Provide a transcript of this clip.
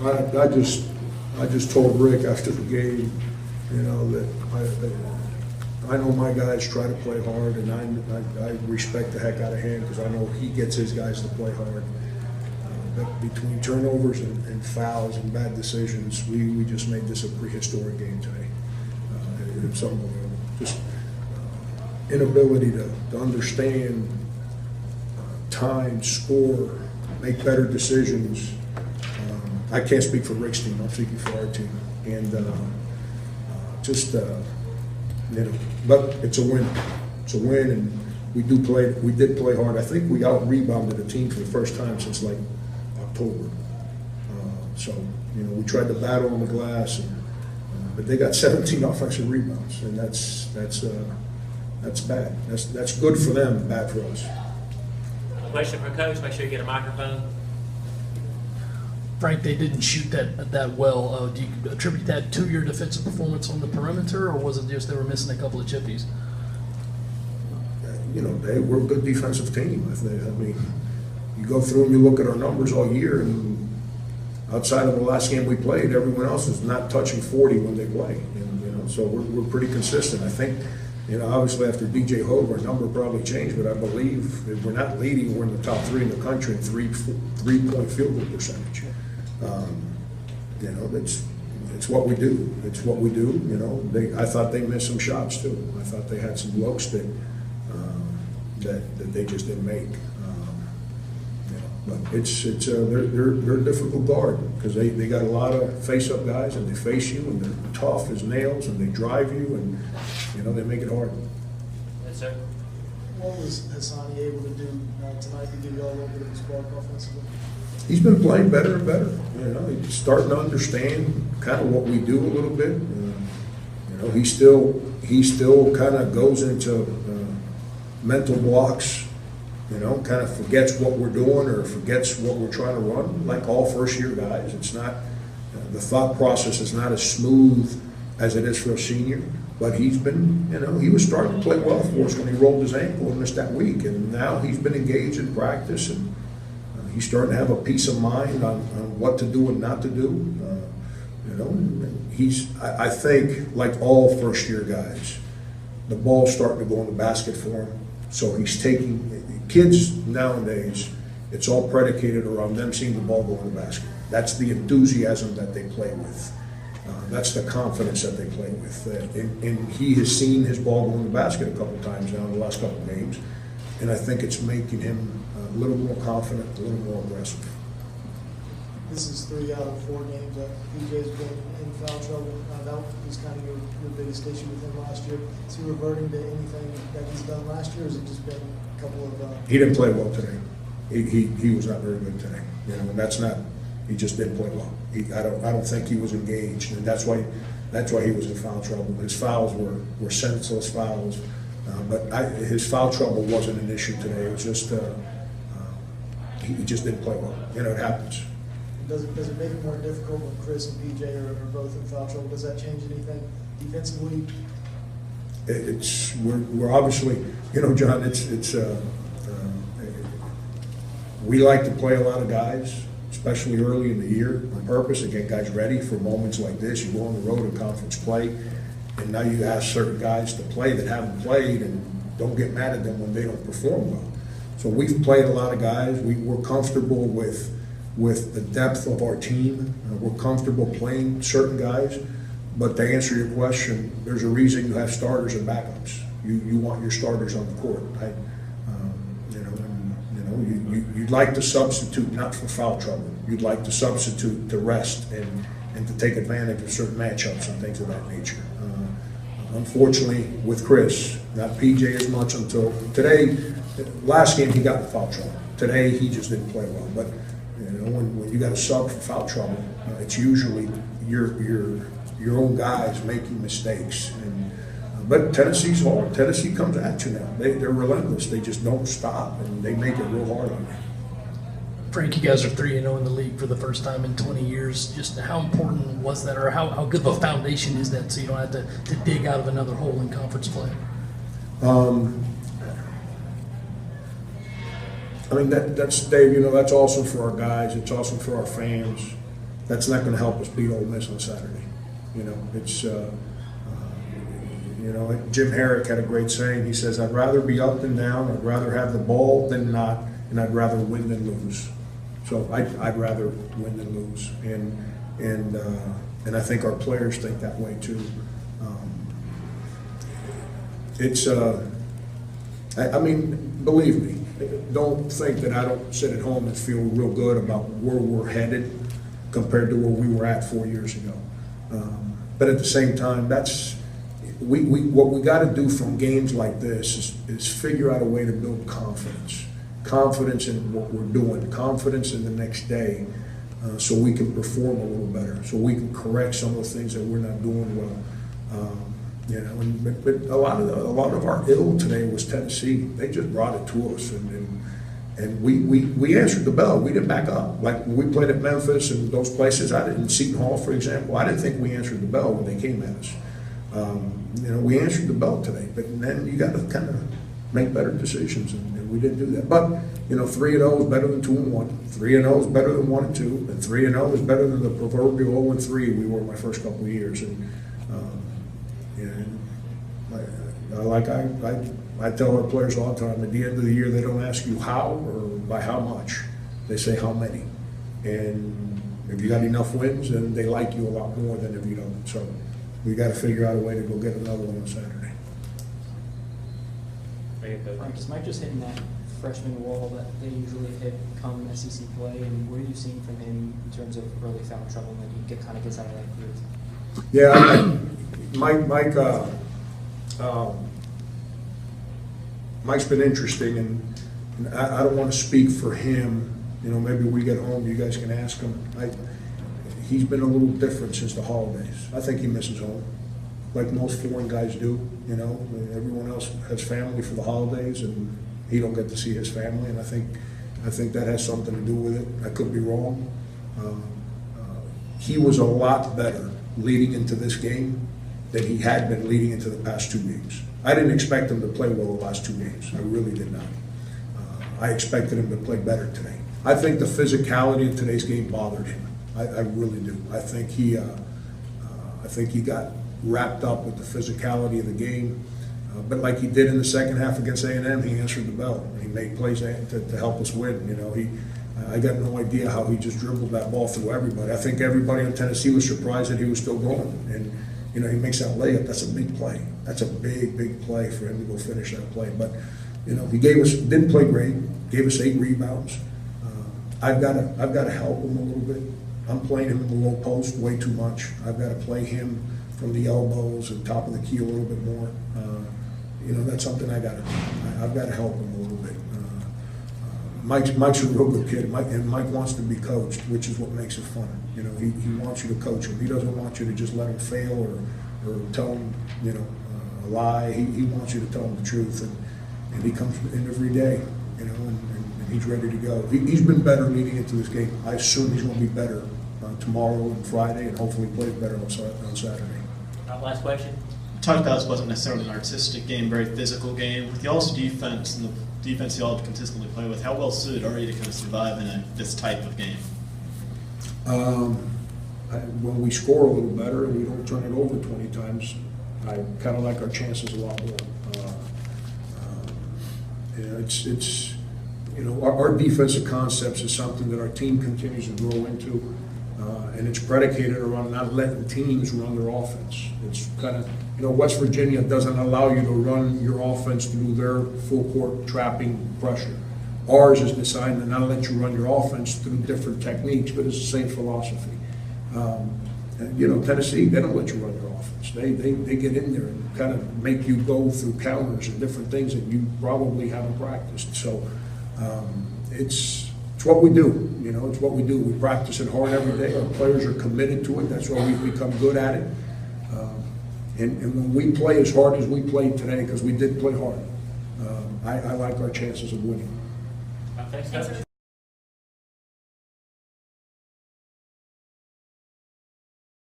I just told Rick after the game, you know, that I know my guys try to play hard, and I respect the heck out of him because I know he gets his guys to play hard. But between turnovers and fouls and bad decisions, we just made this a prehistoric game today. It's unbelievable. Just inability to understand time, score, make better decisions. I can't speak for Rick's team. I'm speaking for our team, and you know, but it's a win. It's a win, and we did play hard. I think we out-rebounded a team for the first time since like October. So you know, we tried to battle on the glass, but they got 17 offensive rebounds, and that's bad. That's good for them, bad for us. A question for Coach. Make sure you get a microphone. Frank, they didn't shoot that well. Do you attribute that to your defensive performance on the perimeter, or was it just they were missing a couple of chippies? You know, we're a good defensive team. I mean, you go through and you look at our numbers all year, and outside of the last game we played, everyone else is not touching 40 when they play. And, you know, so we're pretty consistent. I think, you know, obviously after DJ Hogue, our number probably changed, but I believe if we're not leading, we're in the top 3 in the country in three-point field goal percentage. You know, it's what we do. It's what we do. You know, I thought they missed some shots too. I thought they had some looks that they just didn't make. You know, but they're a difficult guard because they got a lot of face-up guys, and they face you, and they're tough as nails, and they drive you, and you know, they make it hard. Yes, sir. What was Hassani able to do tonight to give you all a little bit of a spark offensively? He's been playing better and better. You know, he's starting to understand kind of what we do a little bit. You know, he still kind of goes into mental blocks. You know, kind of forgets what we're doing or forgets what we're trying to run. Like all first-year guys, it's not the thought process is not as smooth as it is for a senior. But he's been, you know, he was starting to play well for us when he rolled his ankle and missed that week, and now he's been engaged in practice, and he's starting to have a peace of mind on what to do and not to do. You know, I think, like all first-year guys, the ball's starting to go in the basket for him. So he's taking, kids nowadays, it's all predicated around them seeing the ball go in the basket. That's the enthusiasm that they play with. That's the confidence that they play with. And he has seen his ball go in the basket a couple times now in the last couple of games. And I think it's making him a little more confident, a little more aggressive. This is 3 out of 4 games that PJ's been in foul trouble. That was kind of your biggest issue with him last year. Is he reverting to anything that he's done last year, or has it just been a couple of... He didn't play well today. He was not very good today. You know, and that's not, he just didn't play well. I don't think he was engaged, and that's why he was in foul trouble. His fouls were senseless fouls, but his foul trouble wasn't an issue today. It was just he just didn't play well. You know, it happens. Does it make it more difficult when Chris and PJ are both in foul trouble? Does that change anything defensively? We're obviously, you know, John. We like to play a lot of guys, especially early in the year, on purpose to get guys ready for moments like this. You go on the road in conference play, and now you ask certain guys to play that haven't played, and don't get mad at them when they don't perform well. So we've played a lot of guys. We're comfortable with the depth of our team. We're comfortable playing certain guys. But to answer your question, there's a reason you have starters and backups. You want your starters on the court. You'd like to substitute not for foul trouble. You'd like to substitute to rest and to take advantage of certain matchups and things of that nature. Unfortunately, with Chris, not PJ as much until today. Last game he got in foul trouble. Today he just didn't play well. But you know, when you got a sub for foul trouble, it's usually your own guys making mistakes. But Tennessee's hard. Tennessee comes at you now. They're relentless. They just don't stop, and they make it real hard on you. Frank, you guys are 3-0 in the league for the first time in 20 years. Just how important was that, or how good of a foundation is that so you don't have to dig out of another hole in conference play? I mean, that's Dave. You know, that's awesome for our guys. It's awesome for our fans. that's not gonna help us beat Ole Miss on Saturday. You know, it's, you know, Jim Herrick had a great saying. He says, I'd rather be up than down, I'd rather have the ball than not, and I'd rather win than lose. So I'd rather win than lose. And I think our players think that way too. It's, I mean, believe me, don't think that I don't sit at home and feel real good about where we're headed compared to where we were at 4 years ago. But at the same time, that's, what we got to do from games like this is figure out a way to build confidence. Confidence in what we're doing, confidence in the next day, so we can perform a little better, so we can correct some of the things that we're not doing well. You know, but a lot of our ill today was Tennessee. They just brought it to us, and we answered the bell. We didn't back up. Like when we played at Memphis and those places, in Seton Hall, for example, I didn't think we answered the bell when they came at us. You know, we answered the bell today, but then you got to kind of make better decisions, and we didn't do that. But you know, 3-0 is better than 2-1. 3-0 is better than 1-2, and 3-0 is better than the proverbial 0-3 we were my first couple of years. And I tell our players all the time, at the end of the year, they don't ask you how or by how much. They say how many. And if you got enough wins, then they like you a lot more than if you don't. So we got to figure out a way to go get another one on Saturday. Very good. Frank, is Mike just hitting that freshman wall that they usually hit come SEC play? And what are you seeing from him in terms of early foul trouble when he kind of gets out of that groove? Yeah, Mike's been interesting, and I don't want to speak for him. You know, maybe we get home, you guys can ask him. He's been a little different since the holidays. I think he misses home, like most foreign guys do. You know, everyone else has family for the holidays, and he don't get to see his family. And I think that has something to do with it. I could be wrong. He was a lot better leading into this game than he had been leading into the past 2 games. I didn't expect him to play well the last 2 games. I really did not. I expected him to play better today. I think the physicality of today's game bothered him. I really do. I think he got wrapped up with the physicality of the game. But like he did in the second half against A&M, he answered the bell. He made plays to help us win. You know, I got no idea how he just dribbled that ball through everybody. I think everybody in Tennessee was surprised that he was still going. And you know, he makes that layup. That's a big play. That's a big play for him to go finish that play. But you know, he didn't play great. Gave us 8 rebounds. I've got to help him a little bit. I'm playing him in the low post way too much. I've got to play him from the elbows and top of the key a little bit more. You know, that's something I've got to help him a little bit. Mike's a real good kid, and Mike wants to be coached, which is what makes it fun. You know, he wants you to coach him. He doesn't want you to just let him fail or tell him, you know, a lie. He wants you to tell him the truth, and he comes in every day, you know, and he's ready to go. He's been better leading into this game. I assume he's going to be better tomorrow and Friday, and hopefully plays better on Saturday. Last question. You talked about this wasn't necessarily an artistic game, very physical game. With y'all's defense and the defense y'all consistently play with, how well suited are you to kind of survive in this type of game? When we score a little better and we don't turn it over 20 times, I kind of like our chances a lot more. It's you know, our defensive concepts is something that our team continues to grow into, and it's predicated around not letting teams run their offense. It's kind of, you know, West Virginia doesn't allow you to run your offense through their full court trapping pressure. Ours is designed to not let you run your offense through different techniques, but it's the same philosophy. And, you know, Tennessee, they don't let you run your offense. They get in there and kind of make you go through counters and different things that you probably haven't practiced. So it's what we do. You know, it's what we do. We practice it hard every day. Our players are committed to it. That's why we've become good at it. And when we play as hard as we played today, because we did play hard, I like our chances of winning. Thanks, Coach.